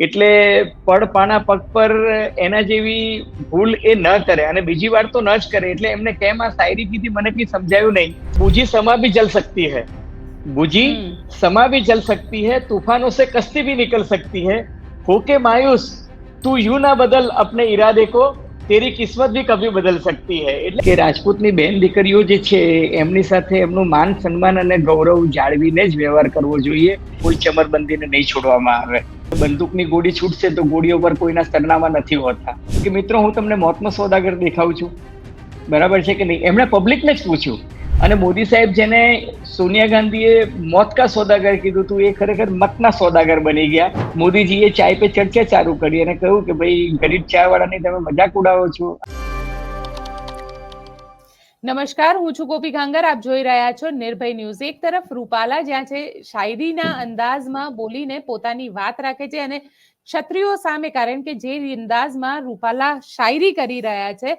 એટલે પડ પાના પગ પર એના જેવી ભૂલ એ ન કરે અને બીજી વાર તો ન જ કરે. એટલે એમને કેમ આ શાયરી કીધી મને કઈ સમજાયું નહીં. બૂझी समा भी जल सकती है, बूझी समा भी जल सकती है, तूफानों से कश्ती भी निकल सकती है, होके मायूस તું યુ ના બદલ अपने इरादे को, તેરી કિસ્મત ભી કભી બદલ सकती है. એટલે કે રાજપૂતની બેન દીકરીઓ જે છે એમની સાથે એમનું માન સન્માન અને ગૌરવ જાળવીને જ વ્યવહાર કરવો જોઈએ. કોઈ ચમરબંધીને નહીં છોડવામાં આવે. બંદૂકની ગોળી છૂટશે તો ગોળીઓ પર કોઈના સરનામા નથી હોતા. કે મિત્રો, હું તમને મોતનો સોદાગર દેખાઉં છું, બરાબર છે કે નહીં? એમણે પબ્લિકને જ પૂછ્યું અને મોદી સાહેબ જેને સોનિયા ગાંધીએ મોત કા સોદાગર કીધું હતું એ ખરેખર મતના સોદાગર બની ગયા. મોદીજીએ ચાય પે ચર્ચા ચાલુ કરી અને કહ્યું કે ભાઈ ગરીબ ચા વાળાની તમે મજાક ઉડાવો છો. નમસ્કાર, હું છું ગોપી ગાંગર. આપ જોઈ રહ્યા છો નિર્ભય ન્યૂઝ. એક તરફ રૂપાલા જ્યાં છે શાયરીના અંદાજમાં બોલીને પોતાની વાત રાખે છે અને ક્ષત્રિયો સામે, કારણ કે જે અંદાજમાં રૂપાલા શાયરી કરી રહ્યા છે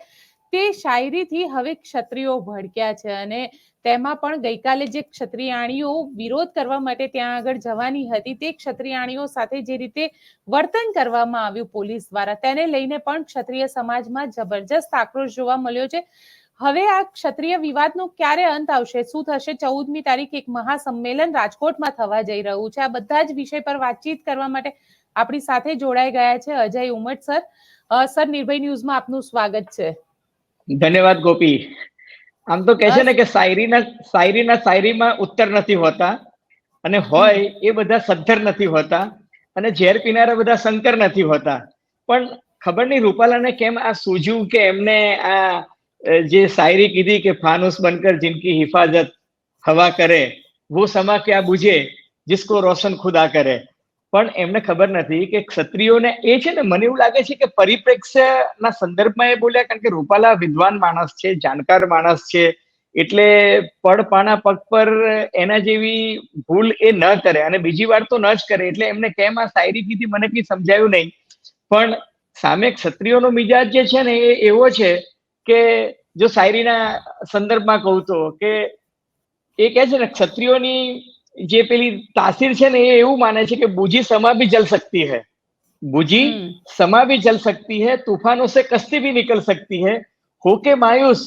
તે શાયરીથી હવે ક્ષત્રિયો ભડક્યા છે અને તેમાં પણ ગઈકાલે જે ક્ષત્રિયાણીઓ વિરોધ કરવા માટે ત્યાં આગળ જવાની હતી તે ક્ષત્રિયાણીઓ સાથે જે રીતે વર્તન કરવામાં આવ્યું પોલીસ દ્વારા, તેને લઈને પણ ક્ષત્રિય સમાજમાં જબરજસ્ત આક્રોશ જોવા મળ્યો છે. હવે આ ક્ષત્રિય વિવાદનો ક્યારે અંત આવશે? શું થશે? 14મી તારીખ એક મહાસંમેલન રાજકોટમાં થવા જઈ રહ્યું છે. આ બધા જ વિષય પર વાતચીત કરવા માટે આપણી સાથે જોડાઈ ગયા છે અજય ઉમટ સર. સર, નિર્ભય ન્યૂઝમાં આપનું સ્વાગત છે. ધન્યવાદ ગોપી. આમ તો કહે છે ને કે શાયરીમાં ઉત્તર નથી હોતા અને હોય એ બધા સદ્ધર નથી હોતા અને ઝેર પીનારા બધા શંકર નથી હોતા. પણ ખબર નહીં રૂપાલાને કેમ આ સૂઝ્યું કે એમને આ જે શાયરી કીધી કે ફાનુસ બનકર जिनकी हिफाजत हवा करे, वो समा क्या बुझे जिसको रोशन खुदा करे. પણ એમને ખબર નથી કે ક્ષત્રિયોને એ છે ને, મને એવું લાગે છે કે પરિપ્રેક્ષ્યના સંદર્ભમાં એ બોલ્યા, કારણ કે રૂપાલા વિદ્વાન માણસ છે, જાણકાર માણસ છે, એટલે પડ પાના પગ પર એના જેવી ભૂલ એ ન કરે અને બીજી વાર તો ન જ કરે. એટલે એમને કેમ આ શાયરી કીધી મને કઈ સમજાયું નહીં. પણ સામે ક્ષત્રિયોનો મિજાજ જે છે ને એ એવો છે કે જો શાયરીના સંદર્ભમાં કહું તો કે એ કહે છે ને ક્ષત્રિયોની જે પેલી તાસીર છે ને એ એવું માને છે કે બૂझी समा भी जल सकती है, बूझी समा भी जल सकती है, तूफानों से कश्ती भी निकल सकती है, होके मायूस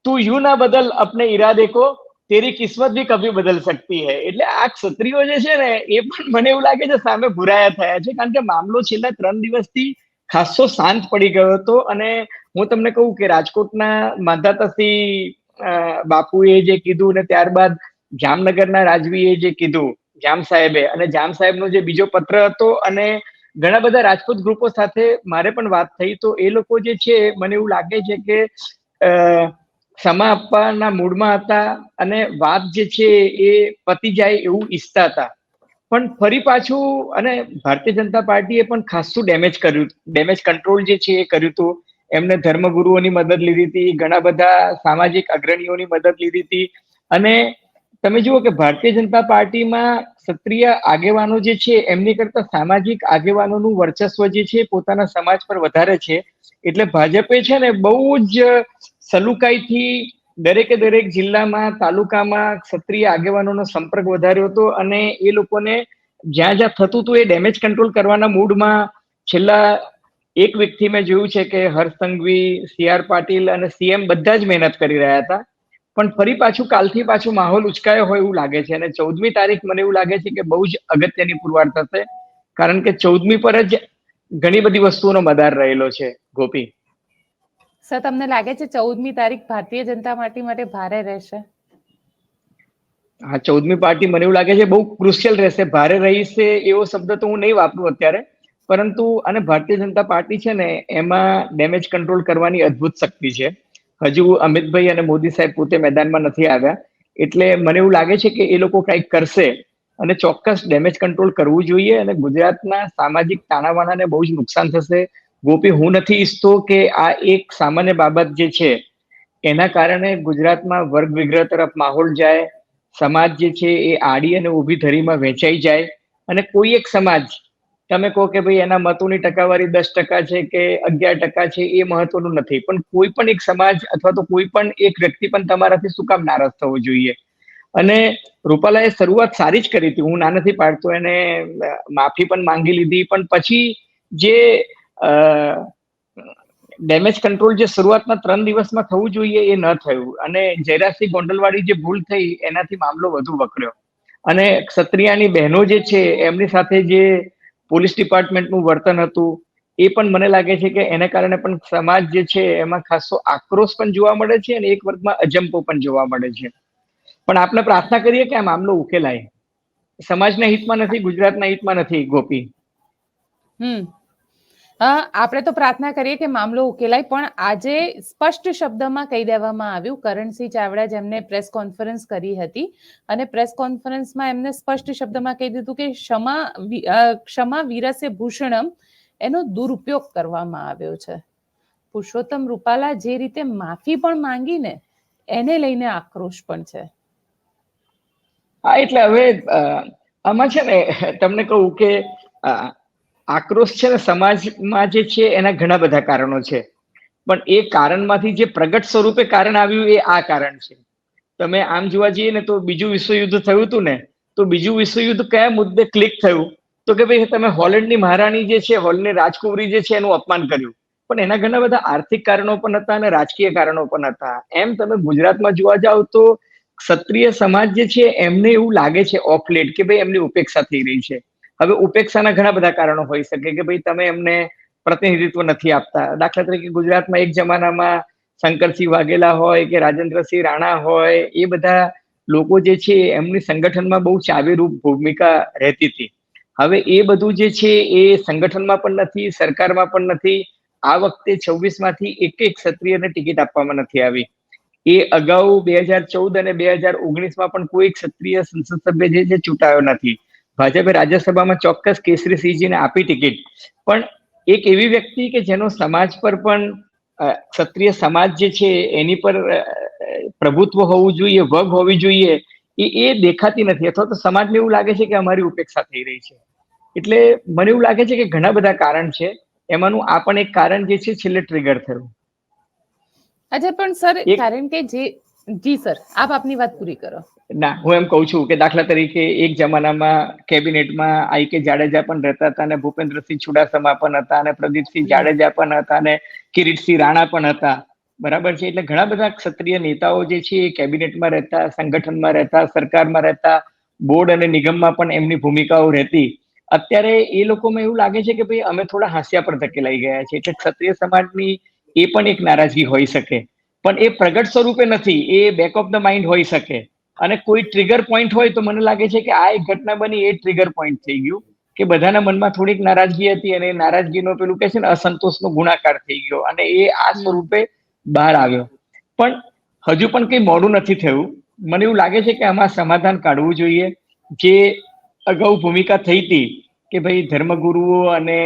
તું યુ ના બદલ अपने इरादे को, તેરી કિસ્મત ભી કભી બદલ सकती है. એટલે આ ક્ષત્રિયો જે છે ને એ પણ મને એવું લાગે છે સામે ભુરાયા થયા છે, કારણ કે મામલો છેલ્લા 3 દિવસથી ખાસો શાંત પડી ગયો હતો. અને હું તમને કહું કે રાજકોટના માંધાતાથી બાપુએ જે કીધું ને ત્યારબાદ જામનગરના રાજવીએ જે કીધું, જામ સાહેબે, અને જામ સાહેબનો જે બીજો પત્ર હતો, અને ઘણા બધા રાજપૂત ગ્રુપો સાથે મારે પણ વાત થઈ, તો એ લોકો જે છે મને એવું લાગે છે કે ક્ષમા આપવાના મૂડમાં હતા અને વાત જે છે એ પતી જાય એવું ઈચ્છતા હતા. પણ ફરી પાછું, અને ભારતીય જનતા પાર્ટીએ પણ ખાસું ડેમેજ કંટ્રોલ જે છે એ કર્યું હતું. એમને ધર્મગુરુઓની મદદ લીધી હતી, ઘણા બધા સામાજિક અગ્રણીઓની મદદ લીધી હતી. અને તમે જુઓ કે ભારતીય જનતા પાર્ટીમાં ક્ષત્રિય આગેવાનો જે છે એમની કરતા સામાજિક આગેવાનોનું વર્ચસ્વ જે છે પોતાના સમાજ પર વધારે છે. એટલે ભાજપે છે ને બહુ જ સલુકાઈથી દરેક જિલ્લામાં, તાલુકામાં ક્ષત્રિય આગેવાનોનો સંપર્ક વધાર્યો હતો અને એ લોકોને જ્યાં જ્યાં થતું હતું એ ડેમેજ કંટ્રોલ કરવાના મૂડમાં છેલ્લા એક વીકથી મેં જોયું છે કે હર્ષ સંઘવી, CR પાટીલ અને CM બધા જ મહેનત કરી રહ્યા હતા. પણ ફરી પાછું કાલથી પાછું માહોલ ઉચકાયો હોય એવું લાગે છે. અને 14મી તારીખ મને એવું લાગે છે કે બહુ જ અગત્યની પુરવાર થશે, કારણ કે 14મી પર જ ઘણી બધી વસ્તુઓનો મદાર રહેલો છે. ગોપી સર, તમને લાગે છે 14મી તારીખ ભારતીય જનતા પાર્ટી માટે ભારે રહેશે? હા, 14મી પાર્ટી મને એવું લાગે છે બહુ ક્રુશિયલ રહેશે. ભારે રહેશે એવો શબ્દ તો હું નહીં વાપરું અત્યારે, પરંતુ અને ભારતીય જનતા પાર્ટી છે ને એમાં ડેમેજ કંટ્રોલ કરવાની અદ્ભુત શક્તિ છે. હજુ અમિતભાઈ અને મોદી સાહેબ પોતે મેદાનમાં નથી આવ્યા, એટલે મને એવું લાગે છે કે એ લોકો કંઈક કરશે અને ચોક્કસ ડેમેજ કંટ્રોલ કરવું જોઈએ. અને ગુજરાતના સામાજિક તાણાવાણાને બહુ જ નુકસાન થશે. ગોપી, હું નથી ઈચ્છતો કે આ એક સામાન્ય બાબત જે છે એના કારણે ગુજરાતમાં વર્ગ વિગ્રહ તરફ માહોલ જાય, સમાજ જે છે એ આડી અને ઊભી ધરીમાં વહેંચાઈ જાય. અને કોઈ એક સમાજ, તમે કહો કે ભાઈ એના મતોની ટકાવારી 10% છે કે 11% છે, એ મહત્વનું નથી, પણ કોઈ પણ એક સમાજ અથવા તો કોઈ પણ એક વ્યક્તિ પણ તમારાથી શું કામ નારાજ થવો જોઈએ? અને રૂપાલાએ શરૂઆત સારી જ કરી હતી, હું ના નથી પાડતો, એને માફી પણ માંગી લીધી, પણ પછી જે ડેમેજ કંટ્રોલ જે શરૂઆતના 3 દિવસમાં થવું જોઈએ એ ન થયું, અને જયરાજસિંહ ગોંડલવાડી જે ભૂલ થઈ એનાથી મામલો વધુ વકર્યો, અને ક્ષત્રિયાની બહેનો જે છે એમની સાથે જે પોલીસ ડિપાર્ટમેન્ટનું વર્તન હતું એ પણ મને લાગે છે કે એને કારણે પણ સમાજ જે છે એમાં ખાસો આક્રોશ પણ જોવા મળે છે અને એક વર્ગમાં અજંપો પણ જોવા મળે છે. પણ આપણે પ્રાર્થના કરીએ કે આ મામલો ઉકેલાય. સમાજના હિતમાં નથી, ગુજરાતના હિતમાં નથી, ગોપી. આપણે તો પ્રાર્થના કરીએ કે મામલો ઉકેલાય, પણ આજે સ્પષ્ટ શબ્દમાં કહી દેવામાં આવ્યું, કરણસિંહ ચાવડા જેમને પ્રેસ કોન્ફરન્સ કરી હતી અને પ્રેસ કોન્ફરન્સમાં એમને સ્પષ્ટ શબ્દમાં કહી દીધું કે ક્ષમા વીરસ્ય ભૂષણમ એનો દુરુપયોગ કરવામાં આવ્યો છે. પુરુષોત્તમ રૂપાલા જે રીતે માફી પણ માંગી ને એને લઈને આક્રોશ પણ છે. હા, એટલે હવે આમાં છે ને તમને કહું કે આક્રોશ છે ને સમાજમાં જે છે એના ઘણા બધા કારણો છે, પણ એ કારણમાંથી જે પ્રગટ સ્વરૂપે કારણ આવ્યું એ આ કારણ છે. તમે આમ જોવા જઈએ ને તો બીજું વિશ્વયુદ્ધ થયું હતું ને, તો બીજું વિશ્વયુદ્ધ કયા મુદ્દે ક્લિક થયું? તો કે ભાઈ તમે હોલેન્ડની મહારાણી જે છે, હોલની રાજકુમારી જે છે એનું અપમાન કર્યું, પણ એના ઘણા બધા આર્થિક કારણો પણ હતા અને રાજકીય કારણો પણ હતા. એમ તમે ગુજરાતમાં જોવા જાવ તો ક્ષત્રિય સમાજ જે છે એમને એવું લાગે છે ઓફ લેટ કે ભાઈ એમની ઉપેક્ષા થઈ રહી છે. હવે ઉપેક્ષાના ઘણા બધા કારણો હોઈ શકે કે ભાઈ તમે એમને પ્રતિનિધિત્વ નથી આપતા. દાખલા તરીકે ગુજરાતમાં એક જમાનામાં શંકરસિંહ વાઘેલા હોય કે રાજેન્દ્રસિંહ રાણા હોય, એ બધા લોકો જે છે એમની સંગઠનમાં બહુ ચાવીરૂપ ભૂમિકા રહેતી હતી. હવે એ બધું જે છે એ સંગઠનમાં પણ નથી, સરકારમાં પણ નથી. આ વખતે 26 માંથી એક ક્ષત્રિયને ટિકિટ આપવામાં નથી આવી. એ અગાઉ 2014 અને 2019માં પણ કોઈ ક્ષત્રિય સંસદ સભ્ય જે છે ચૂંટાયો નથી. ભાજપે રાજ્યસભામાં ચોક્કસ કેસરીસિંહજીને આપી ટિકિટ, પણ એક એવી વ્યક્તિ કે જેનો સમાજ પર પણ ક્ષત્રિય સમાજ જે છે એની પર પ્રભુત્વ હોવું જોઈએ, વગ હોવી જોઈએ, એ દેખાતી નથી, અથવા તો સમાજને એવું લાગે છે કે અમારી ઉપેક્ષા થઈ રહી છે. એટલે મને એવું લાગે છે કે ઘણા બધા કારણ છે, એમાંનું આ પણ એક કારણ જે છે છેલ્લે ટ્રિગર થયું. અચ્છા, પણ સર કારણ કે જી સર, આપ આપની વાત પૂરી કરો. ના, હું એમ કહું છું કે દાખલા તરીકે એક જમાનામાં કેબિનેટમાં આઈ કે જાડેજા પણ રહેતા હતા, અને ભૂપેન્દ્રસિંહ ચુડાસમા પણ હતા, અને પ્રદીપસિંહ જાડેજા પણ હતા, અને કિરીટસિંહ રાણા પણ હતા. બરાબર છે. એટલે ઘણા બધા ક્ષત્રિય નેતાઓ જે છે એ કેબિનેટમાં રહેતા, સંગઠનમાં રહેતા, સરકારમાં રહેતા, બોર્ડ અને નિગમમાં પણ એમની ભૂમિકાઓ રહેતી. અત્યારે એ લોકોમાં એવું લાગે છે કે ભાઈ અમે થોડા હાંસિયા પર ધકેલાઈ ગયા છે, એટલે ક્ષત્રિય સમાજની એ પણ એક નારાજગી હોઈ શકે, પણ એ પ્રગટ સ્વરૂપે નથી, એ બેક ઓફ ધ માઇન્ડ હોઈ શકે. અને કોઈ ટ્રિગર પોઈન્ટ હોય તો મને લાગે છે કે આ એક ઘટના બની, એ ટ્રિગર પોઈન્ટ થઈ ગયું કે બધાના મનમાં થોડીક નારાજગી હતી, અને નારાજગીનો પેલું કે છે ને અસંતોષનો ગુણાકાર થઈ ગયો, અને એ આ સ્વરૂપે બહાર આવ્યો. પણ હજુ પણ કંઈ મોડું નથી થયું. મને એવું લાગે છે કે આમાં સમાધાન કાઢવું જોઈએ. જે અગાઉ ભૂમિકા થઈ હતી કે ભાઈ ધર્મગુરુઓ અને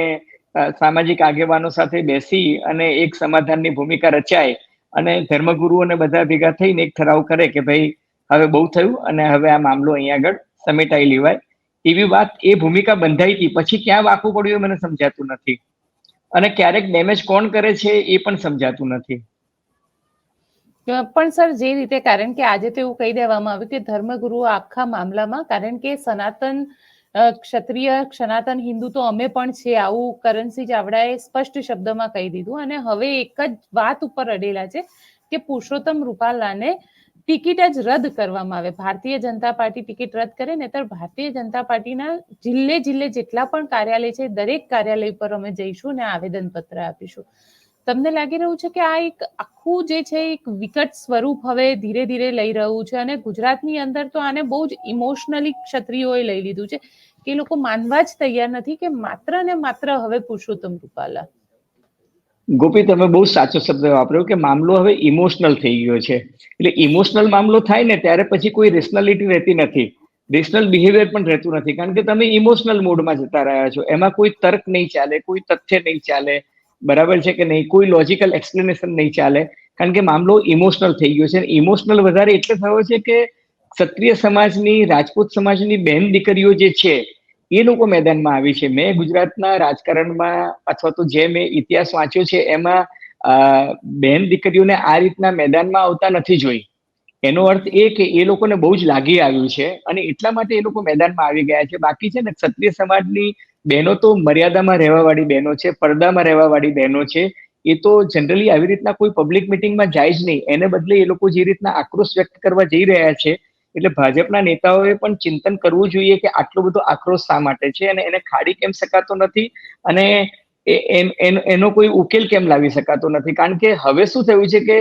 સામાજિક આગેવાનો સાથે બેસી અને એક સમાધાનની ભૂમિકા રચાય, અને ધર્મગુરુઓને બધા ભેગા થઈને એક ઠરાવ કરે કે ભાઈ હવે બહુ થયું અને હવે આ મામલો અહીંયા આગળ સમેટાઈ લેવાય, એવી વાત, એ ભૂમિકા બંધાઈ હતી. પછી ક્યાં વાંકું પડ્યું મને સમજાતું નથી, અને ક્યારેક ડેમેજ કોણ કરે છે એ પણ સમજાતું નથી. પણ સર, જે રીતે, કારણ કે આજે તો એવું કહી દેવામાં આવ્યું કે ધર્મગુરુઓ આખા મામલામાં, કારણ કે સનાતન ક્ષત્રિય, સનાતન હિન્દુ તો અમે પણ છીએ, આવું કરણસિંહ ચાવડાએ સ્પષ્ટ શબ્દમાં કહી દીધું. અને હવે એક જ વાત ઉપર અડેલા છે કે પુરુષોત્તમ રૂપાલાને ટિકિટ જ રદ કરવામાં આવે. ભારતીય જનતા પાર્ટી ટિકિટ રદ કરે ને, તો ભારતીય જનતા પાર્ટીના જિલ્લે જિલ્લે જેટલા પણ કાર્યાલય છે, દરેક કાર્યાલય પર અમે જઈશું ને આવેદન પત્ર આપીશું. તમને લાગી રહ્યું છે કે આ એક આખું જે છે એક વિકટ સ્વરૂપ હવે ધીરે ધીરે લઈ રહ્યું છે, અને ગુજરાતની અંદર તો આને બહુ જ ઇમોશનલી ક્ષત્રિયોએ લઈ લીધું છે કે એ લોકો માનવા જ તૈયાર નથી કે માત્ર ને માત્ર હવે પુરુષોત્તમ રૂપાલા. ગોપી, તમે બહુ સાચો શબ્દ વાપર્યો કે મામલો હવે ઇમોશનલ થઈ ગયો છે. એટલે ઇમોશનલ મામલો થાય ને ત્યારે પછી કોઈ રેશનાલિટી રહેતી નથી, રેશનલ બિહેવિયર પણ રહેતું નથી, કારણ કે તમે ઇમોશનલ મોડમાં જતા રહ્યા છો. એમાં કોઈ તર્ક નહીં ચાલે, કોઈ તથ્ય નહીં ચાલે, બરાબર છે કે નહીં, કોઈ લોજિકલ એક્સપ્લેનેશન નહીં ચાલે, કારણ કે મામલો ઇમોશનલ થઈ ગયો છે. ઇમોશનલ વધારે એટલે થયો છે કે ક્ષત્રિય સમાજની, રાજપૂત સમાજની બહેન દીકરીઓ જે છે એ લોકો મેદાનમાં આવી છે. મેં ગુજરાતના રાજકારણમાં અથવા તો જે મેં ઇતિહાસ વાંચ્યો છે એમાં બહેન દીકરીઓને આ રીતના મેદાનમાં આવતા નથી જોઈ. એનો અર્થ એ કે એ લોકોને બહુ જ લાગી આવ્યું છે અને એટલા માટે એ લોકો મેદાનમાં આવી ગયા છે. બાકી છે ને ક્ષત્રિય સમાજની બહેનો તો મર્યાદામાં રહેવા વાળી બહેનો છે, પડદામાં રહેવા વાળી બહેનો છે. એ તો જનરલી આવી રીતના કોઈ પબ્લિક મિટિંગમાં જાય જ નહીં. એને બદલે એ લોકો જે રીતના આક્રોશ વ્યક્ત કરવા જઈ રહ્યા છે, એટલે ભાજપના નેતાઓએ પણ ચિંતન કરવું જોઈએ કે આટલો બધો આક્રોશ શા માટે છે અને એને ખાડી કેમ શકાતો નથી અને એનો કોઈ ઉકેલ કેમ લાવી શકાતો નથી. કારણ કે હવે શું થયું છે કે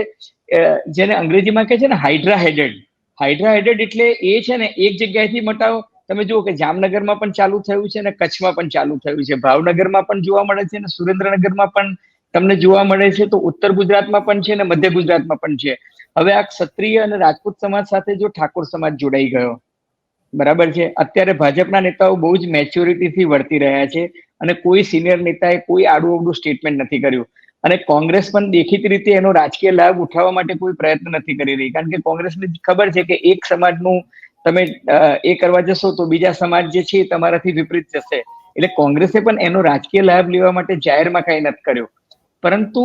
જેને અંગ્રેજીમાં કહે છે ને હાઇડ્રા હેડેડ એટલે એ છે ને એક જગ્યાએથી મટાવો. તમે જુઓ કે જામનગરમાં પણ ચાલુ થયું છે અને કચ્છમાં પણ ચાલુ થયું છે, ભાવનગરમાં પણ જોવા મળે છે અને સુરેન્દ્રનગરમાં પણ તમને જોવા મળે છે, તો ઉત્તર ગુજરાતમાં પણ છે અને મધ્ય ગુજરાતમાં પણ છે. હવે આ ક્ષત્રિય અને રાજપૂત સમાજ સાથે જો ઠાકોર સમાજ જોડાઈ ગયો, બરાબર છે. અત્યારે ભાજપના નેતાઓ બહુ જ મેચ્યોરિટીથી વર્તી રહ્યા છે અને કોઈ સિનિયર નેતાએ કોઈ આડું અવડું સ્ટેટમેન્ટ નથી કર્યું. અને કોંગ્રેસ પણ દેખીતી રીતે એનો રાજકીય લાભ ઉઠાવવા માટે કોઈ પ્રયત્ન નથી કરી રહી. કારણ કે કોંગ્રેસને ખબર છે કે એક સમાજનું તમે એ કરવા જશો તો બીજા સમાજ જે છે એ તમારાથી વિપરીત જશે. એટલે કોંગ્રેસે પણ એનો રાજકીય લાભ લેવા માટે જાહેરમાં કઈ નથી કર્યો. પરંતુ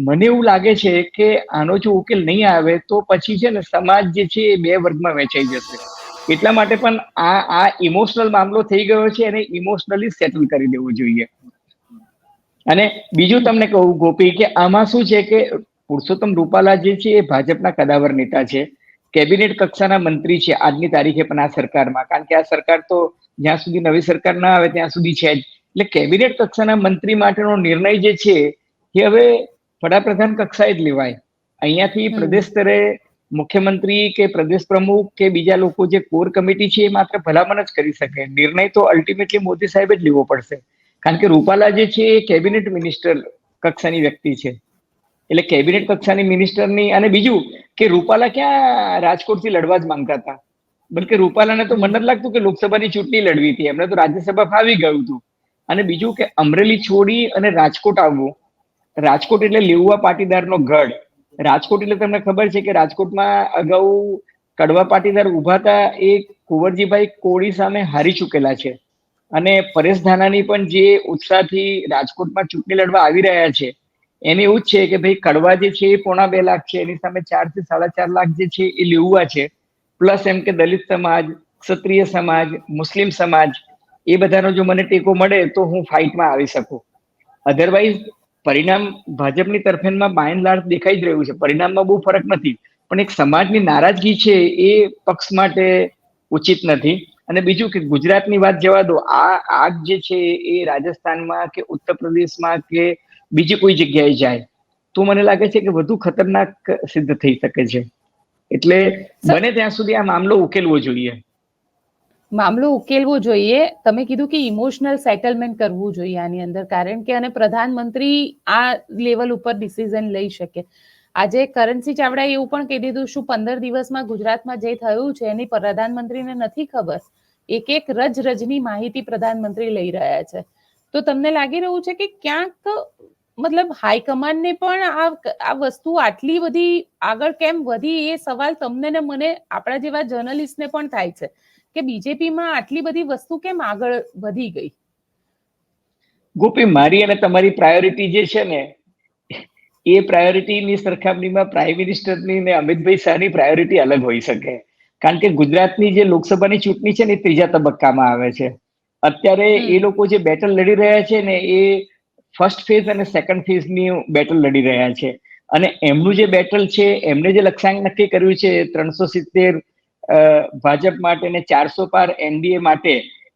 મને એવું લાગે છે કે આનો જો ઉકેલ નહીં આવે તો પછી છે ને સમાજ જે છે એ બે વર્ગમાં વહેંચાઈ જશે. એટલા માટે પણ આ ઇમોશનલ મામલો થઈ ગયો છે અને ઇમોશનલી સેટલ કરી દેવો જોઈએ. અને બીજું તમને કહું ગોપી કે આમાં શું છે કે પુરુષોત્તમ રૂપાલા જે છે એ ભાજપના કદાવર નેતા છે, કેબિનેટ કક્ષાના મંત્રી છે આજની તારીખે પણ આ સરકારમાં. કારણ કે આ સરકાર તો જ્યાં સુધી નવી સરકાર ના આવે ત્યાં સુધી છે જ. એટલે કેબિનેટ કક્ષાના મંત્રી માટેનો નિર્ણય જે છે એ હવે વડાપ્રધાન કક્ષાએ જ લેવાય. અહીંયાથી પ્રદેશ સ્તરે મુખ્યમંત્રી કે પ્રદેશ પ્રમુખ કે બીજા લોકો જે કોર કમિટી છે એ માત્ર ભલામણ જ કરી શકે. નિર્ણય તો અલ્ટિમેટલી મોદી સાહેબ જ લેવો પડશે. કારણ કે રૂપાલા જે છે એ કેબિનેટ મિનિસ્ટર કક્ષાની વ્યક્તિ છે. એટલે કેબિનેટ કક્ષાની મિનિસ્ટરની, અને બીજું કે રૂપાલા ક્યાં રાજકોટથી લડવા જ માંગતા હતા. બલકે રૂપાલાને તો મને નથી લાગતું કે લોકસભાની ચૂંટણી લડવી હતી, એમને તો રાજ્યસભા ફાવી ગયું હતું. અને બીજું કે અમરેલી છોડી અને રાજકોટ આવવું. રાજકોટ એટલે લેઉવા પાટીદારનો ગઢ. રાજકોટ એટલે તમને ખબર છે કે રાજકોટમાં અગાઉ કડવા પાટીદાર ઉભા હતા, એ કુંવરજીભાઈ કોળી સામે હારી ચૂકેલા છે. અને પરેશ ધાનાણી પણ જે ઉત્સાહથી રાજકોટમાં ચૂંટણી લડવા આવી રહ્યા છે, એને એવું જ છે કે ભાઈ કડવા જે છે એ 2.5 લાખ છે, એની સામે 4 થી 4.5 લાખ જે છે એ લેઉવા છે. પ્લસ એમ કે દલિત સમાજ, ક્ષત્રિય સમાજ, મુસ્લિમ સમાજ, એ બધાનો જો મને ટેકો મળે તો હું ફાઇટમાં આવી શકું. અધરવાઇઝ પરિણામ ભાજપની તરફેણમાં બાય એન્ડ લાર્જ દેખાઈ જ રહ્યું છે. પરિણામમાં બહુ ફરક નથી, પણ એક સમાજની નારાજગી છે એ પક્ષ માટે ઉચિત નથી. અને બીજું કે ગુજરાતની વાત જવા દો, આ આગ જે છે એ રાજસ્થાનમાં કે ઉત્તર પ્રદેશમાં કે બીજી કોઈ જગ્યાએ જાય તો મને લાગે છે કે વધુ ખતરનાક સિદ્ધ થઈ શકે છે. એટલે બને ત્યાં સુધી આ મામલો ઉકેલવો જોઈએ. તમે કીધું કે ઇમોશનલ સેટલમેન્ટ કરવું જોઈએ આની અંદર, કારણ કે અને પ્રધાનમંત્રી આ લેવલ ઉપર ડિસિઝન લઈ શકે. આજે કરણસિંહ ચાવડાએ એવું પણ કહી દીધું, શું 15 દિવસમાં ગુજરાતમાં જે થયું છે એની પ્રધાનમંત્રીને નથી ખબર? એક રજની માહિતી પ્રધાનમંત્રી લઈ રહ્યા છે. તો તમને લાગી રહ્યું છે કે ક્યાંક મતલબ હાઈકમાન્ડને પણ આ વસ્તુ આટલી બધી આગળ કેમ વધી, એ સવાલ તમને ને મને, આપણા જેવા જર્નલિસ્ટને પણ થાય છે કે બીજેપીમાં આટલી બધી વસ્તુ કેમ આગળ વધી ગઈ? ગોપી, મારી અને તમારી પ્રાયોરિટી જે છે ને, એ પ્રાયોરિટીની સરખામણીમાં પ્રાઇમ મિનિસ્ટરની ને અમિતભાઈ શાહની પ્રાયોરિટી અલગ હોઈ શકે. કારણ કે ગુજરાતની જે લોકસભાની ચૂંટણી છે ને એ 3જા તબક્કામાં આવે છે. અત્યારે એ લોકો જે બેટલ લડી રહ્યા છે ને એ ફર્સ્ટ ફેઝ અને સેકન્ડ ફેઝની બેટલ લડી રહ્યા છે. અને એમનું જે બેટલ છે, એમને જે લક્ષ્યાંક નક્કી કર્યું છે 370 ભાજપ માટે ને 400 પાર એનડીએ માટે,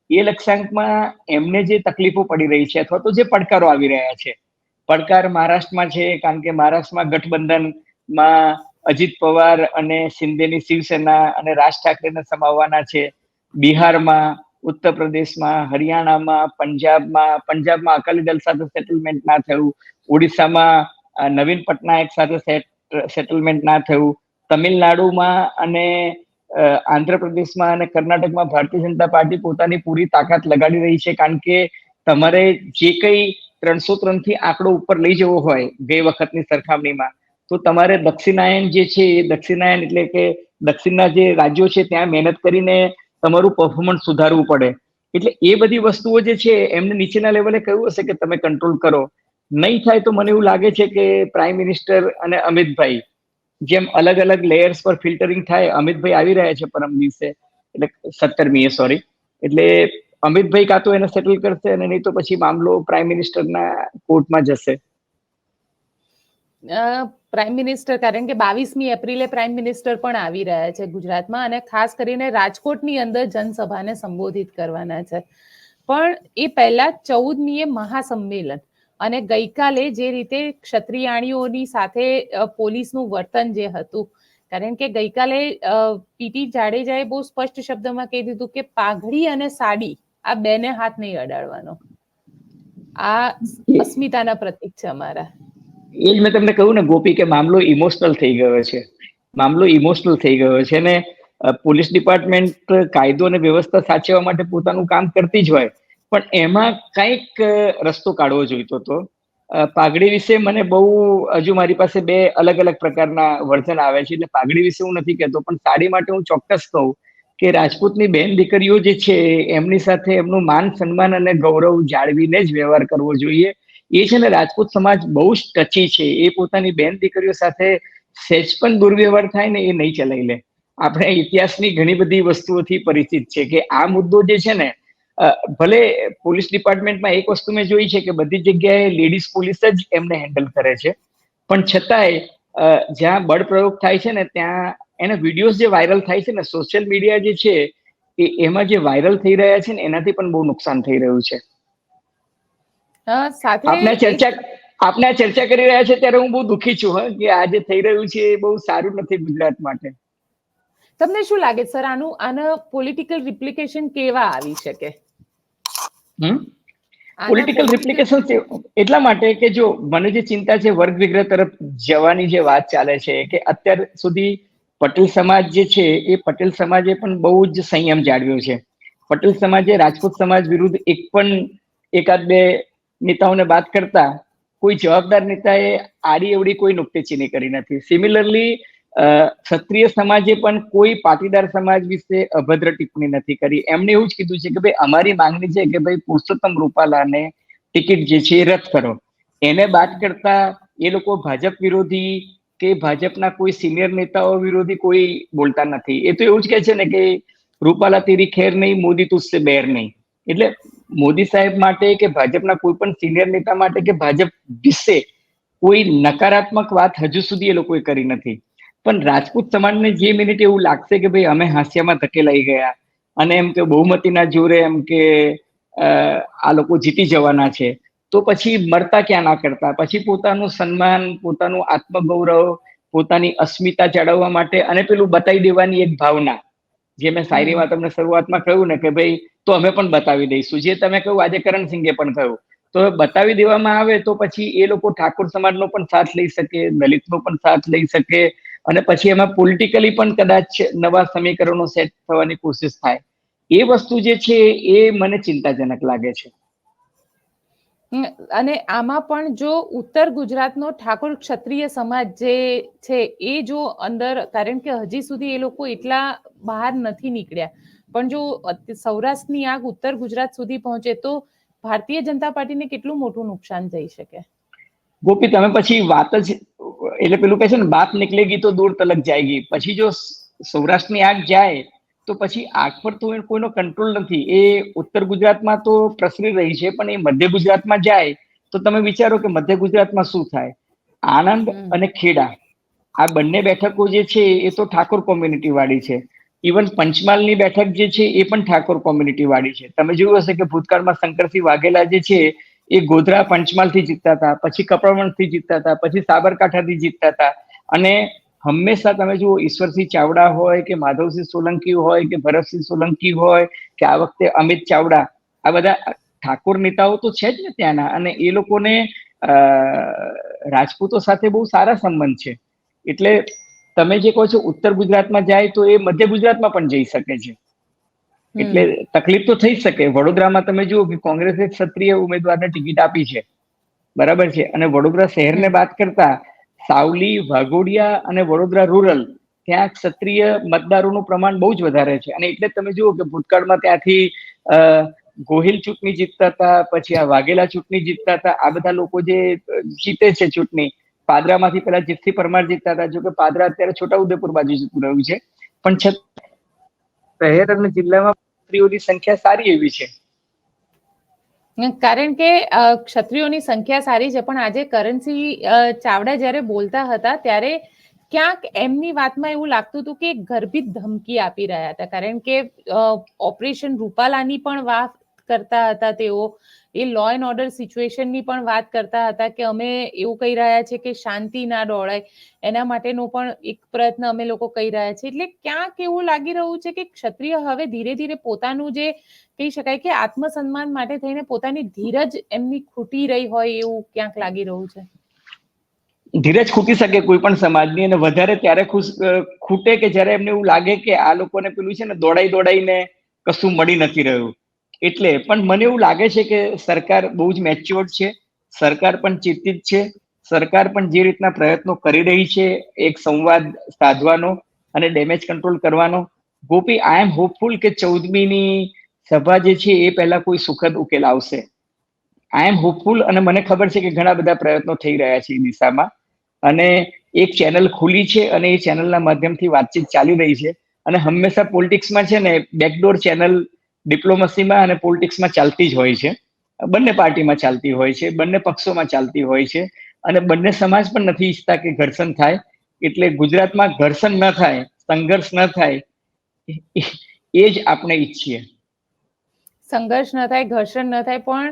એ લક્ષ્યાંકમાં એમને જે તકલીફો પડી રહી છે અથવા તો જે પડકારો આવી રહ્યા છે, પડકાર મહારાષ્ટ્રમાં છે. કારણ કે મહારાષ્ટ્રમાં ગઠબંધનમાં અજીત પવાર અને શિંદેની શિવસેના અને રાજ ઠાકરેને સમાવવાના છે. બિહારમાં, ઉત્તર પ્રદેશમાં, હરિયાણામાં, પંજાબમાં અકાલી દળ સાથે સેટલમેન્ટ ના થયું, ઓડિશામાં નવીન પટનાયક સાથે સેટલમેન્ટ ના થયું, તમિલનાડુમાં અને આંધ્રપ્રદેશમાં અને કર્ણાટકમાં ભારતીય જનતા પાર્ટી પોતાની પૂરી તાકાત લગાડી રહી છે. કારણ કે તમારે જે કઈ 303 થી આંકડો ઉપર લઈ જવો હોય ગઈ વખતની સરખામણીમાં, તો તમારે દક્ષિણાયન જે છે, દક્ષિણાયન એટલે કે દક્ષિણના જે રાજ્યો છે ત્યાં મહેનત કરીને તમારું પરફોર્મન્સ સુધારવું પડે. એટલે એ બધી વસ્તુઓ જે છે એમને નીચેના લેવલે કહ્યું હશે કે તમે કંટ્રોલ કરો. નહીં થાય તો મને એવું લાગે છે કે પ્રાઇમ મિનિસ્ટર અને અમિતભાઈ જેમ અલગ અલગ લેયર્સ પર ફિલ્ટરિંગ થાય. અમિતભાઈ આવી રહ્યા છે પરમ દિવસે, એટલે 17મીએ, સોરી. એટલે અમિતભાઈ કાં તો એને સેટલ કરશે, અને નહીં તો પછી મામલો પ્રાઇમ મિનિસ્ટરના કોર્ટમાં જશે. પ્રાઇમ મિનિસ્ટર, કારણ કે 22મી એપ્રિલે પ્રાઇમ મિનિસ્ટર પણ આવી રહ્યા છે ગુજરાતમાં, અને ખાસ કરીને રાજકોટની અંદર જનસભાને સંબોધિત કરવાના છે. પણ એ પહેલા 14મીએ મહાસંમેલન, અને ગઈકાલે જે રીતે ક્ષત્રિયાણીઓની સાથે પોલીસનું વર્તન જે હતું, કારણ કે ગઈકાલે પીટી જાડેજાએ બહુ સ્પષ્ટ શબ્દમાં કહી દીધું કે પાઘડી અને સાડી આ બેને હાથ નહીં અડાડવાનો. આ અસ્મિતાના પ્રતીક છે અમારા. એ જ મેં તમને કહ્યું ને ગોપી, કે મામલો ઇમોશનલ થઈ ગયો છે. મામલો ઇમોશનલ થઈ ગયો છે, ને પોલીસ ડિપાર્ટમેન્ટ કાયદો અને વ્યવસ્થા સાચવવા માટે પોતાનું કામ કરતી જ હોય, પણ એમાં કંઈક રસ્તો કાઢવો જોઈતો હતો. પાઘડી વિશે મને બહુ, હજુ મારી પાસે 2 અલગ અલગ પ્રકારના વર્ઝન આવે છે, એટલે પાઘડી વિશે હું નથી કહેતો, પણ સાડી માટે હું ચોક્કસ કહું કે રાજપૂતની બેન દીકરીઓ જે છે એમની સાથે એમનું માન સન્માન અને ગૌરવ જાળવીને જ વ્યવહાર કરવો જોઈએ. એ છે ને, રાજપૂત સમાજ બહુ જ ટચી છે. એ પોતાની બેન દીકરીઓ સાથે સહેજ પણ દુર્વ્યવહાર થાય ને એ નહીં ચલાવી લે. આપણે ઇતિહાસની ઘણી બધી વસ્તુઓથી પરિચિત છે કે આ મુદ્દો જે છે ને, ભલે પોલીસ ડિપાર્ટમેન્ટમાં એક વસ્તુ મેં જોઈ છે કે બધી જગ્યાએ લેડીઝ પોલીસ જ એમને હેન્ડલ કરે છે, પણ છતાંય જ્યાં બળ પ્રયોગ થાય છે ને ત્યાં એના વિડીયોઝ જે વાયરલ થાય છે ને, સોશિયલ મીડિયા જે છે એમાં જે વાયરલ થઈ રહ્યા છે ને, એનાથી પણ બહુ નુકસાન થઈ રહ્યું છે. આપણે ચર્ચા કરી રહ્યા છે ત્યારે હું બહુ દુઃખી છું કે આ જે થઈ રહ્યું છે એ બહુ સારું નથી ગુજરાત માટે. તમને શું લાગે સર, આના પોલિટિકલ રિપ્લિકેશન કેવા આવી શકે? પોલિટિકલ રિપ્લિકેશન એટલા માટે કે જો મને જે ચિંતા છે વર્ગ વિગ્રહ તરફ જવાની જે વાત ચાલે છે, કે અત્યાર સુધી પટેલ સમાજ જે છે એ પટેલ સમાજે પણ બહુ જ સંયમ જાળવ્યો છે. પટેલ સમાજે રાજપૂત સમાજ વિરુદ્ધ એકાદ બે નેતાઓને વાત કરતા કોઈ જવાબદાર નેતાએ આડી એવડી કોઈ નુક્તેચીની કરી નથી. સિમિલરલી ક્ષત્રિય સમાજે પણ કોઈ પાટીદાર સમાજ વિશે અભદ્ર ટિપ્પણી નથી કરી. એમને એવું જ કીધું છે કે ભાઈ અમારી માંગણી છે કે ભાઈ પુરુષોત્તમ રૂપાલાને ટિકિટ જે છે એ રદ કરો. એને બાદ કરતા એ લોકો ભાજપ વિરોધી કે ભાજપના કોઈ સિનિયર નેતાઓ વિરોધી કોઈ બોલતા નથી. એ તો એવું જ કહે છે ને કે રૂપાલા તેરી ખેર નહીં, મોદી તુજસે બેર નહીં. એટલે મોદી સાહેબ માટે કે ભાજપના કોઈ પણ સિનિયર નેતા માટે કે ભાજપ વિશે કોઈ નકારાત્મક વાત હજુ સુધી એ લોકોએ કરી નથી. પણ રાજપૂત સમાજને જે મિનિટ એવું લાગશે કે ભાઈ અમે હાસ્યામાં ધકેલાઈ ગયા અને એમ કે બહુમતીના જોરે એમ કે આ લોકો જીતી જવાના છે, તો પછી મરતા ક્યાં ના કરતા, પછી પોતાનું સન્માન, પોતાનું આત્મગૌરવ, પોતાની અસ્મિતા જાળવવા માટે અને પેલું બતાવી દેવાની એક ભાવના, જે મેં શાયરીમાં તમને શરૂઆતમાં કહ્યું ને કે ભાઈ તો અમે પણ બતાવી દઈશું, જે તમે કહ્યું આજે કરણસિંહે પણ કહ્યું, તો બતાવી દેવામાં આવે તો પછી એ લોકો ઠાકોર સમાજનો પણ સાથ લઈ શકે, દલિતનો પણ સાથ લઈ શકે, અને પછી એમાં પોલિટિકલી પણ કદાચ નવા સમીકરણો સેટ થવાની કોશિશ થાય. એ વસ્તુ જે છે એ મને ચિંતાજનક લાગે છે. અને આમાં પણ જો ઉત્તર ગુજરાતનો ઠાકોર ક્ષત્રિય સમાજ જે છે એ જો અંદર, કારણ કે હજી સુધી એ લોકો એટલા બહાર નથી નીકળ્યા, પણ જો સૌરાષ્ટ્રની આગ ઉત્તર ગુજરાત સુધી પહોંચે તો ભારતીય જનતા પાર્ટીને કેટલું મોટું નુકસાન થઈ શકે? ગોપી, તમે પછી વાત જ, એટલે પેલું કહે છે ને બાત નીકળેગી તો દૂર તલક જાયગી. પછી જો સૌરાષ્ટ્રની આગ જાય તો પછી આગ પર તો કોઈનો કંટ્રોલ નથી. એ ઉત્તર ગુજરાતમાં તો પ્રસરી રહી છે, પણ એ મધ્ય ગુજરાતમાં જાય તો તમે વિચારો કે મધ્ય ગુજરાતમાં શું થાય. આણંદ અને ખેડા આ બંને બેઠકો જે છે એ તો ઠાકોર કોમ્યુનિટી વાળી છે. ઇવન પંચમહાલની બેઠક જે છે એ પણ ઠાકોર કોમ્યુનિટી વાળી છે. તમે જોયું હશે કે ભૂતકાળમાં શંકરસિંહ વાઘેલા જે છે એ ગોધરા પંચમહાલથી જીતતા હતા, પછી કપડવંજથી જીતતા હતા, પછી સાબરકાંઠાથી જીતતા હતા. અને હંમેશા તમે જુઓ, ઈશ્વરસિંહ ચાવડા હોય કે માધવસિંહ સોલંકી હોય કે ભરતસિંહ સોલંકી હોય કે આ વખતે અમિત ચાવડા, આ બધા ઠાકોર નેતાઓ તો છે જ ને ત્યાંના, અને એ લોકોને રાજપૂતો સાથે બહુ સારા સંબંધ છે. એટલે તમે જે કહો છો ઉત્તર ગુજરાતમાં જાય તો એ મધ્ય ગુજરાતમાં પણ જઈ શકે છે. એટલે તકલીફ તો થઈ શકે. વડોદરામાં તમે જુઓ કે કોંગ્રેસે ક્ષત્રિય ઉમેદવારને ટિકિટ આપી છે, બરાબર છે, અને વડોદરા શહેરને બાદ કરતા સાવલી, વાઘોડિયા અને વડોદરા રૂરલ, ત્યાં ક્ષત્રિય મતદારોનું પ્રમાણ બહુ જ વધારે છે. અને એટલે તમે જુઓ કે ભૂતકાળમાં ત્યાંથી ગોહિલ ચૂંટણી જીતતા હતા, પછી આ વાઘેલા ચૂંટણી જીતતા હતા. આ બધા લોકો જે જીતે છે ચૂંટણી, પાદરામાંથી પેલા જીતથી પરમાર જીતતા હતા, જો કે પાદરા અત્યારે છોટાઉદેપુર બાજુ જતું રહ્યું છે, પણ શહેર અને જિલ્લામાં ક્ષત્રિયોની સંખ્યા સારી એવી છે. કારણ કે ક્ષત્રિયોની સંખ્યા સારી છે, પણ આજે કરણસિંહ ચાવડા જ્યારે બોલતા હતા ત્યારે ક્યાંક એમની વાતમાં એવું લાગતું હતું કે ગર્ભિત ધમકી આપી રહ્યા હતા, કારણ કે ઓપરેશન રૂપાલાની પણ વાત કરતા હતા તેઓ, એ લો એન્ડ ઓર્ડર સિચ્યુએશનની પણ વાત કરતા હતા કે અમે એવું કહી રહ્યા છીએ કે શાંતિ ના ડોળાય, એના માટેનો પણ એક પ્રયત્ન અમે લોકો કહી રહ્યા છીએ. એટલે ક્યાંક એવું લાગી રહ્યું છે કે ક્ષત્રિય હવે ધીરે ધીરે પોતાનું જે કહી શકાય કે આત્મસન્માન માટે થઈને પોતાની ધીરજ એમની ખૂટી રહી હોય એવું ક્યાંક લાગી રહ્યું છે. ધીરજ ખૂટી શકે કોઈ પણ સમાજની, અને વધારે ત્યારે ખૂટે કે જ્યારે એમને એવું લાગે કે આ લોકોને પેલું છે ને દોડાઈને કશું મળી નથી રહ્યું. એટલે પણ મને એવું લાગે છે કે સરકાર બહુ જ મેચ્યોર્ડ છે, સરકાર પણ ચિંતિત છે, સરકાર પણ જે રીતના પ્રયત્નો કરી રહી છે એક સંવાદ સાધવાનો અને ડેમેજ કંટ્રોલ કરવાનો. ગોપી, આઈ એમ હોપફુલ કે 14મીની સભા જે છે એ પહેલા કોઈ સુખદ ઉકેલ આવશે. આઈ એમ હોપફુલ, અને મને ખબર છે કે ઘણા બધા પ્રયત્નો થઈ રહ્યા છે એ દિશામાં, અને એક ચેનલ ખુલી છે અને એ ચેનલના માધ્યમથી વાતચીત ચાલી રહી છે. અને હંમેશા પોલિટિક્સમાં છે ને બેકડોર ચેનલ ડિપ્લોમસીમાં અને પોલિટિક્સમાં ચાલતી જ હોય છે, બંને પાર્ટીમાં ચાલતી હોય છે, બંને પક્ષોમાં ચાલતી હોય છે, અને બંને સમાજ પણ નથી ઈચ્છતા કે ઘર્ષણ થાય. એટલે ગુજરાતમાં ઘર્ષણ ન થાય, સંઘર્ષ ન થાય, એ જ આપણે ઈચ્છીએ. સંઘર્ષ ન થાય, ઘર્ષણ ન થાય, પણ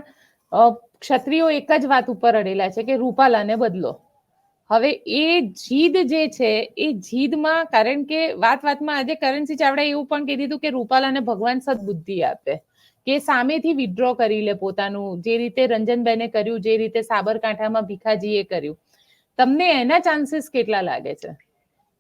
ક્ષત્રિયો એક જ વાત ઉપર અડેલા છે કે રૂપાલાને બદલો. હવે એ જીદ જે છે એ જીદમાં, કારણ કે વાતમાં આજે કરણસિંહ ચાવડાએ એવું પણ કહી દીધું કે રૂપાલાને ભગવાન સદબુદ્ધિ આપે, કે સામેથી વિથડ્રો કરી લે પોતાનું, જે રીતે રંજનબેને કર્યું, જે રીતે સાબરકાંઠામાં ભીખાજીએ કર્યું. તમને એના ચાન્સીસ કેટલા લાગે છે?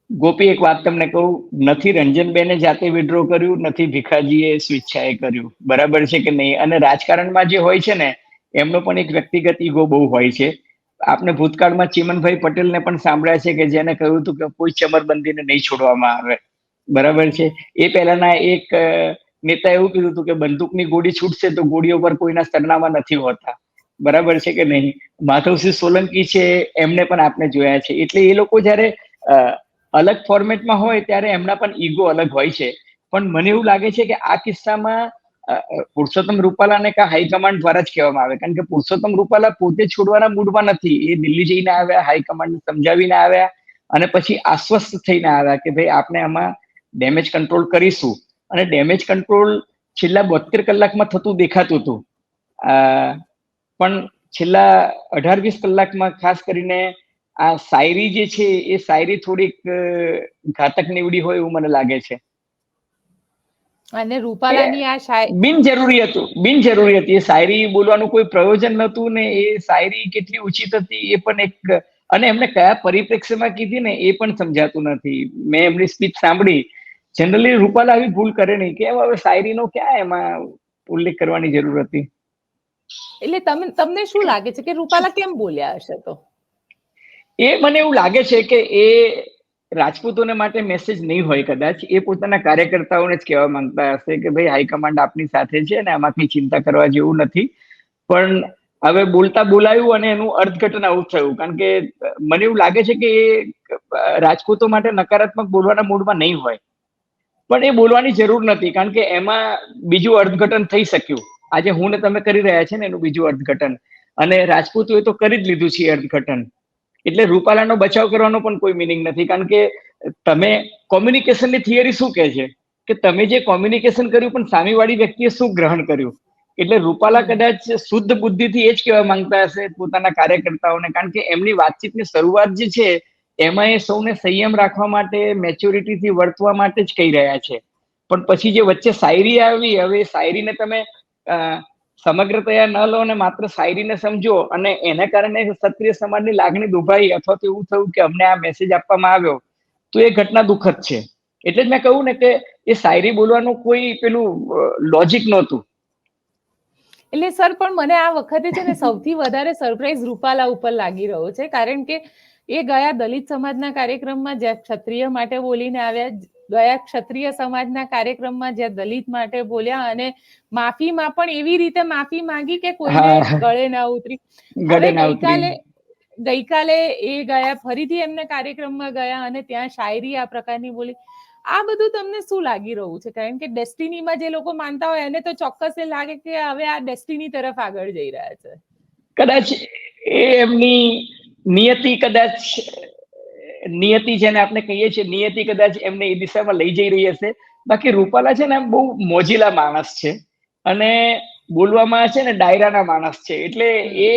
ગોપી, એક વાત તમને કહું, નથી રંજનબેને જાતે વિડ્રો કર્યું, નથી ભીખાજીએ સ્વેચ્છાએ કર્યું, બરાબર છે કે નહીં? અને રાજકારણમાં જે હોય છે ને એમનો પણ એક વ્યક્તિગત ઈગો બહુ હોય છે. આપણે ભૂતકાળમાં ચીમનભાઈ પટેલને પણ સાંભળ્યા છે કે જેને કહ્યું હતું કે કોઈ ચમરબંધીને નહીં છોડવામાં આવે, બરાબર છે. એ પહેલાના એક નેતા એવું કીધું હતું કે બંદૂકની ગોળી છૂટશે તો ગોળીઓ પર કોઈના સરનામા નથી હોતા, બરાબર છે કે નહીં? માધવસિંહ સોલંકી છે, એમને પણ આપણે જોયા છે. એટલે એ લોકો જ્યારે અલગ ફોર્મેટમાં હોય ત્યારે એમના પણ ઈગો અલગ હોય છે. પણ મને એવું લાગે છે કે આ કિસ્સામાં પુરુષોત્તમ રૂપાલાને હાઈકમાન્ડ દ્વારા જ કહેવામાં આવે, કારણ કે પુરુષોત્તમ રૂપાલા પોતે છોડવાના મૂડમાં નથી. એ દિલ્હી જઈને આવ્યા, હાઈકમાન્ડને સમજાવીને આવ્યા, અને પછી આશ્વસ્ત થઈને આવ્યા કે ભાઈ આપણે આમાં ડેમેજ કંટ્રોલ કરીશું. અને ડેમેજ કંટ્રોલ છેલ્લા 72 કલાકમાં થતું દેખાતું હતું, પણ છેલ્લા 18-20 કલાકમાં ખાસ કરીને આ શાયરી જે છે એ શાયરી થોડીક ઘાતક નીવડી હોય એવું મને લાગે છે. અને રૂપાલાની આ બિનજરૂરી હતી. એ શાયરી બોલવાનું કોઈ પ્રયોજન નહોતું, ને એ શાયરી કેટલી ઉચિત હતી એ પણ એક, અને એમને કયા પરિપ્રેક્ષ્યમાં કીધી ને એ પણ સમજાતું નથી. મેં એમની સ્પીચ સાંભળી. જનરલી રૂપાલા આવી ભૂલ કરે નહીં, કે હવે શાયરીનો ક્યાં એમાં ઉલ્લેખ કરવાની જરૂર હતી? એટલે તમને શું લાગે છે કે રૂપાલા કેમ બોલ્યા હશે? તો એ મને એવું લાગે છે કે એ રાજપૂતોને માટે મેસેજ નહીં હોય કદાચ. એ પોતાના કાર્યકર્તાઓને જ કહેવા માંગતા હશે કે ભાઈ હાઈકમાન્ડ આપની સાથે છે અને આમાં કઈ ચિંતા કરવા જેવું નથી. પણ હવે બોલતા બોલાયું અને એનું અર્થઘટન આવું થયું. કારણ કે મને એવું લાગે છે કે એ રાજપૂતો માટે નકારાત્મક બોલવાના મૂડમાં નહીં હોય, પણ એ બોલવાની જરૂર નથી, કારણ કે એમાં બીજું અર્થઘટન થઈ શક્યું. આજે હું ને તમે કરી રહ્યા છે ને એનું બીજું અર્થઘટન, અને રાજપૂતોએ તો કરી જ લીધું છે અર્થઘટન. એટલે રૂપાલાનો બચાવ કરવાનો પણ કોઈ મિનિંગ નથી, કારણ કે તમે કોમ્યુનિકેશનની થિયરી શું કહે છે કે તમે જે કોમ્યુનિકેશન કર્યું પણ સામેવાળી વ્યક્તિએ શું ગ્રહણ કર્યું. એટલે રૂપાલા કદાચ શુદ્ધ બુદ્ધિથી એ જ કહેવા માંગતા હશે પોતાના કાર્યકર્તાઓને, કારણ કે એમની વાતચીતની શરૂઆત જે છે એમાં એ સૌને સંયમ રાખવા માટે, મેચ્યોરિટીથી વર્તવા માટે જ કહી રહ્યા છે. પણ પછી જે વચ્ચે શાયરી આવી, હવે શાયરીને તમે સમગ્રતયા ન લો અને માત્ર શાયરીને સમજો, અને એના કારણે ક્ષત્રિય સમાજની લાગણી દુભાઈ, અથવા તો એવું થયું કે અમને આ મેસેજ આપવામાં આવ્યો, તો એ ઘટના દુઃખદ છે. એટલે જ મેં કહ્યું ને કે એ શાયરી બોલવાનું કોઈ પેલું લોજિક નહોતું. એટલે સર, પણ મને આ વખતે છે ને સૌથી વધારે સરપ્રાઈઝ રૂપાલા ઉપર લાગી રહ્યો છે, કારણ કે એ ગયા દલિત સમાજના કાર્યક્રમમાં જ્યાં ક્ષત્રિય માટે બોલીને આવ્યા, ગયા ક્ષત્રિય સમાજના કાર્યક્રમમાં જ્યાં દલિત માટે બોલ્યા, અને માફીમાં પણ એવી રીતે માફી માંગી કે કોઈને ગળે ના ઉતરી. હવે ગઈકાલે ગઈકાલે એ ગયા, ફરીથી એમના કાર્યક્રમમાં ગયા અને ત્યાં શાયરી આ પ્રકારની બોલી. આ બધું તમને શું લાગી રહ્યું છે? કારણ કે ડેસ્ટિનીમાં જે લોકો માનતા હોય એને તો ચોક્કસ એ લાગે કે હવે આ ડેસ્ટિની તરફ આગળ જઈ રહ્યા છે. કદાચ એ એમની નિયતિ, કદાચ નિયતિ જેને આપણે કહીએ છીએ, નિયતિ કદાચ એમને એ દિશામાં લઈ જઈ રહી હશે. બાકી રૂપાલા છે ને બહુ મોજીલા માણસ છે અને બોલવામાં છે ને ડાયરાના માણસ છે. એટલે એ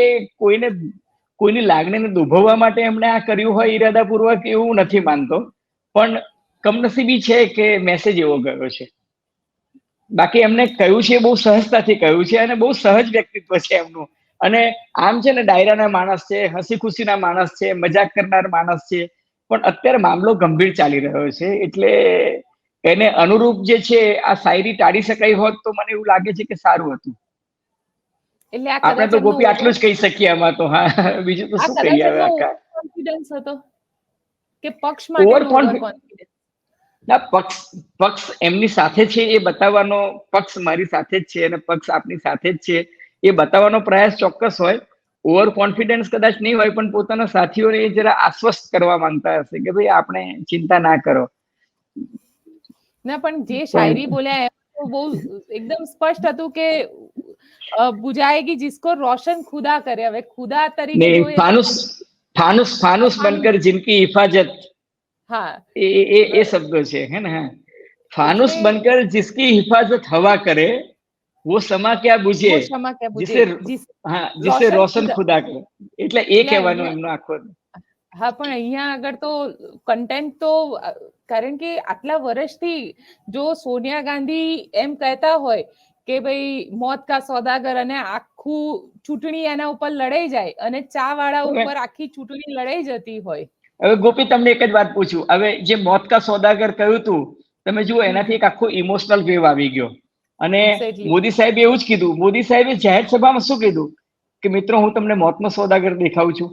કોઈની લાગણીને દુભવવા માટે એમણે આ કર્યું હોય ઈરાદાપૂર્વક એવું નથી માનતો, પણ કમનસીબી છે કે મેસેજ એવો ગયો છે. બાકી એમને કહ્યું છે બહુ સહજતાથી કહ્યું છે અને બહુ સહજ વ્યક્તિત્વ છે એમનું. અને આમ છે ને ડાયરાના માણસ છે, હસી ખુશીના માણસ છે, મજાક કરનાર માણસ છે, પણ અત્યારે મામલો ગંભીર ચાલી રહ્યો છે એટલે એને અનુરૂપ જે છે આ શાયરી ટાળી શકાય હોત તો મને એવું લાગે છે કે સારું હતું. એટલે આ આપણે તો ગોપી આટલું જ કહી શકીએ આમાં તો. હા, બીજું તો શું કહીએ હવે. આખા કોન્ફિડન્સ હતો કે પક્ષ માટે ઓવર કોન્ફિડન્સ. ના, પક્ષ એમની સાથે છે એ બતાવવાનો, પક્ષ મારી સાથે જ છે અને પક્ષ આપની સાથે જ છે એ બતાવવાનો પ્રયાસ ચોક્કસ હોય. ઓવર કોન્ફિડન્સ કદાચ નહીં હોય, પણ પોતાના સાથીઓને એ જરા આશ્વસ્ત કરવા માંગતા હશે કે ભાઈ આપણે ચિંતા ના કરો. ના, પણ જે શાયરી બોલ્યા એમ તો બહુ એકદમ સ્પષ્ટ હતું કે બુજાએગી जिसको रोशन खुदा करे. હવે ખુદા તરીકે જોઈએ, फानुस बनकर जिनकी हिफाजत, हाँ, ये शब्दों से है ना. फानुस बनकर जिसकी हिफाजत हवा करे वो समा क्या बुझे, जिसे रोशन खुदा करे. એટલે એ કહેવાનું એમનો આખો. હા, પણ અહીંયા આગળ તો કન્ટેન્ટ તો, કારણ કે આટલા વર્ષથી જો સોનિયા ગાંધી એમ કહેતા હોય કે ભાઈ મોત કા સોદાગર અને આખું ચૂંટણી એના ઉપર લડાઈ જાય અને ચા વાળા ઉપર આખી ચૂંટણી લડાઈ જતી હોય. હવે ગોપી તમને એક જ વાત પૂછું, હવે જે મોત કા સોદાગર કહ્યું હતું તમે જુઓ, એનાથી એક આખો ઇમોશનલ વેવ આવી ગયો અને મોદી સાહેબે એવું જ કીધું. મોદી સાહેબે જાહેર સભામાં શું કીધું કે મિત્રો હું તમને મોતનો સોદાગર દેખાઉં છું,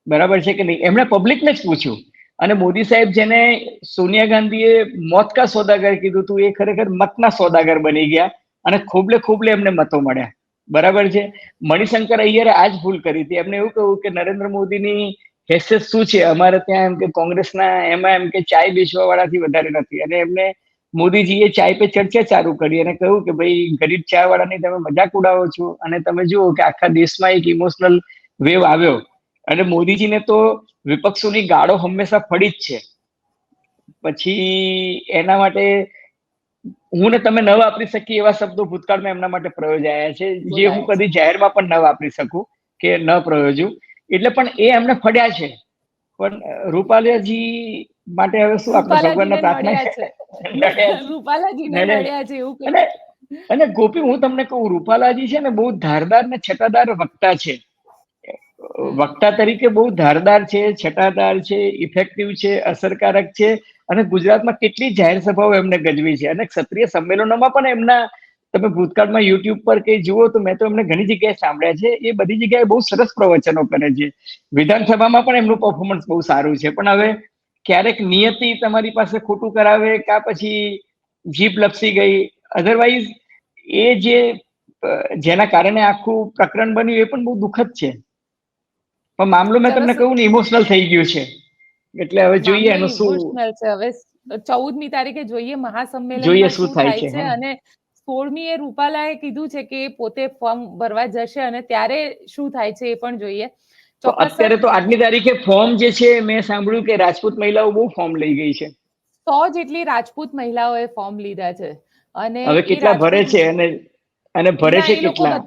બરાબર છે કે નહીં? એમણે પબ્લિકને જ પૂછ્યું અને મોદી સાહેબ જેને સોનિયા ગાંધીએ મોત કા સોદાગર કીધું હતું એ ખરેખર મતના સોદાગર બની ગયા અને ખોબલે એમને મતો મળ્યા, બરાબર છે. મણિશંકર અય્યરે આ જ ભૂલ કરી હતી. એમને એવું કહ્યું કે નરેન્દ્ર મોદીની હેસિયત શું છે અમારે ત્યાં, એમ કે કોંગ્રેસના એમાં એમ કે ચાય બેચવા વાળાથી વધારે નથી. અને એમને મોદીજીએ ચાય પે ચર્ચા ચાલુ કરી અને કહ્યું કે ભાઈ ગરીબ ચા વાળાની તમે મજાક ઉડાવો છો. અને તમે જુઓ કે આખા દેશમાં એક ઇમોશનલ વેવ આવ્યો અને મોદીજીને તો વિપક્ષોની ગાળો હંમેશા ફળી જ છે. પછી એના માટે હું ને તમે ન વાપરી શકીએ એવા શબ્દો ભૂતકાળમાં એમના માટે પ્રયોજાયા છે, જે હું કદી જાહેરમાં પણ ન વાપરી શકું કે ન પ્રયોજું. એટલે પણ એ એમને ફળ્યા છે. પણ રૂપાલાજી માટે હવે શું આપણે ભગવાનને પ્રાર્થના છે. અને ગોપી હું તમને કહું, રૂપાલાજી છે ને બહુ ધારદાર ને છટાદાર વક્તા છે. વક્તા તરીકે બહુ ધારદાર છે, છટાદાર છે, ઇફેક્ટિવ છે, અસરકારક છે. અને ગુજરાતમાં કેટલી જાહેર સભાઓ એમને ગજવી છે અને ક્ષત્રિય સંમેલનોમાં પણ એમના, તમે ભૂતકાળમાં યુટ્યુબ પર કઈ જુઓ તો મેં તો એમને ઘણી જગ્યાએ સાંભળ્યા છે. એ બધી જગ્યાએ બહુ સરસ પ્રવચનો કરે છે. વિધાનસભામાં પણ એમનું પરફોર્મન્સ બહુ સારું છે. પણ હવે ક્યારેક નિયતિ તમારી પાસે ખોટું કરાવે કા પછી જીભ લપસી ગઈ, અધરવાઇઝ એ જેના કારણે આખું પ્રકરણ બન્યું એ પણ બહુ દુઃખદ છે. પણ મામલો મેં તમને કહું ને ઇમોશનલ થઈ ગયું છે. એટલે હવે જોઈએ એનું શું. હવે 14મી તારીખે જોઈએ મહાસંમેલનમાં શું થાય છે. અને 16મીએ રૂપાલાએ કીધું છે કે પોતે ફોર્મ ભરવા જશે અને ત્યારે શું થાય છે એ પણ જોઈએ. અત્યારે તો આજની તારીખે ફોર્મ જે છે, મેં સાંભળ્યું કે રાજપૂત મહિલાઓ બહુ ફોર્મ લઈ ગઈ છે. 100 જેટલી રાજપૂત મહિલાઓએ ફોર્મ લીધા છે અને હવે કેટલા ભરે છે અને ભરે છે કેટલા,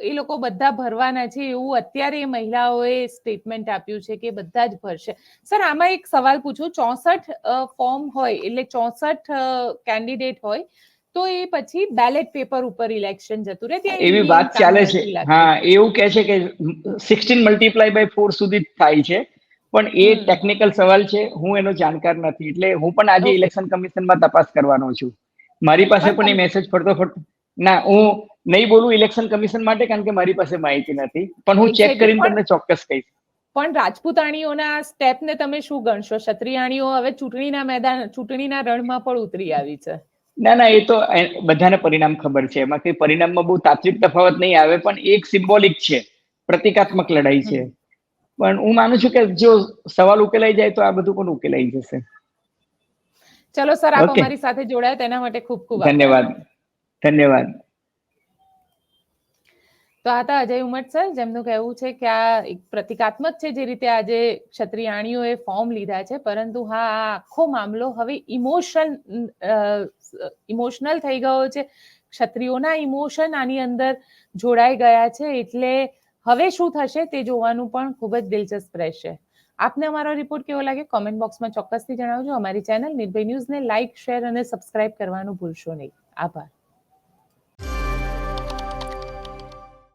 એ લોકો બધા ભરવાના છે એવું અત્યારે એ મહિલાઓએ સ્ટેટમેન્ટ આપ્યું છે કે બધા જ ભરશે. સર, આમાં એક સવાલ પૂછું, 64 ફોર્મ હોય એટલે 64 કેન્ડિડેટ હોય તો એ પછી બેલેટ પેપર ઉપર ઇલેક્શન જતું રહે, ત્યાં એવી વાત ચાલે છે. હા, એવું કહે છે કે 16 મલ્ટીપ્લાય બાય 4 સુધી થાય છે. પણ એ ટેકનિકલ સવાલ છે, હું એનો જાણકાર નથી. એટલે હું પણ આજે ઇલેક્શન કમિશનમાં તપાસ કરવાનો છું. મારી પાસે પણ એ મેસેજ ફરતો ના, હું નહીં બોલું ઇલેક્શન કમિશન માટે, કારણ કે મારી પાસે માહિતી નથી. પણ હું ચેક કરીને તમને ચોક્કસ કહીશ. પણ રાજપૂતાણીઓના સ્ટેપને તમે શું ગણશો? ક્ષત્રિયાણીઓ હવે ચૂંટણીના રણમાં પણ ઉતરી આવી છે. ના, એ તો બધાને પરિણામ ખબર છે. એમાં કઈ પરિણામમાં બહુ તાત્વિક તફાવત નહીં આવે, પણ એક સિમ્બોલિક છે, પ્રતિકાત્મક લડાઈ છે. પણ હું માનું છું કે જો સવાલ ઉકેલાઈ જાય તો આ બધું પણ ઉકેલાઈ જશે. ચલો સર, આપ Okay. અમારી સાથે જોડાયા તેના માટે ખૂબ ખૂબ આભાર. ધન્યવાદ. ધન્યવાદ. તો આ હતા અજય ઉમટ સર, જેમનું કહેવું છે કે આ એક પ્રતિકાત્મક છે જે રીતે આજે ક્ષત્રિયાણીઓએ ફોર્મ લીધા છે, પરંતુ હા, આ આખો મામલો હવે ઇમોશનલ થઈ ગયો છે. ક્ષત્રિયોના ઇમોશન આની અંદર જોડાઈ ગયા છે, એટલે હવે શું થશે તે જોવાનું પણ ખૂબ જ દિલચસ્પ રહેશે. આપને અમારો રિપોર્ટ કેવો લાગે કોમેન્ટ બોક્સમાં ચોક્કસથી જણાવજો. અમારી ચેનલ નિર્ભય ન્યૂઝને લાઇક, શેર અને સબસ્ક્રાઇબ કરવાનું ભૂલશો નહીં. આભાર.